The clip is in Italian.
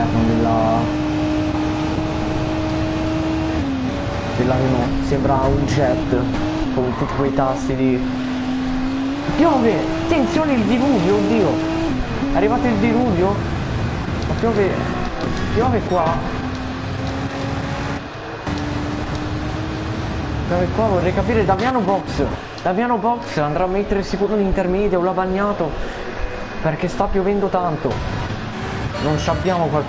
all'interno della Renault. Sembra un jet con tutti quei tasti di... Piove! Attenzione, il diluvio, oddio! È arrivato il diluvio? Ma piove qua. Vorrei capire. Damiano Box andrà a mettere sicuro l'intermedio, l'ha bagnato perché sta piovendo tanto. Non ci abbiamo qualcosa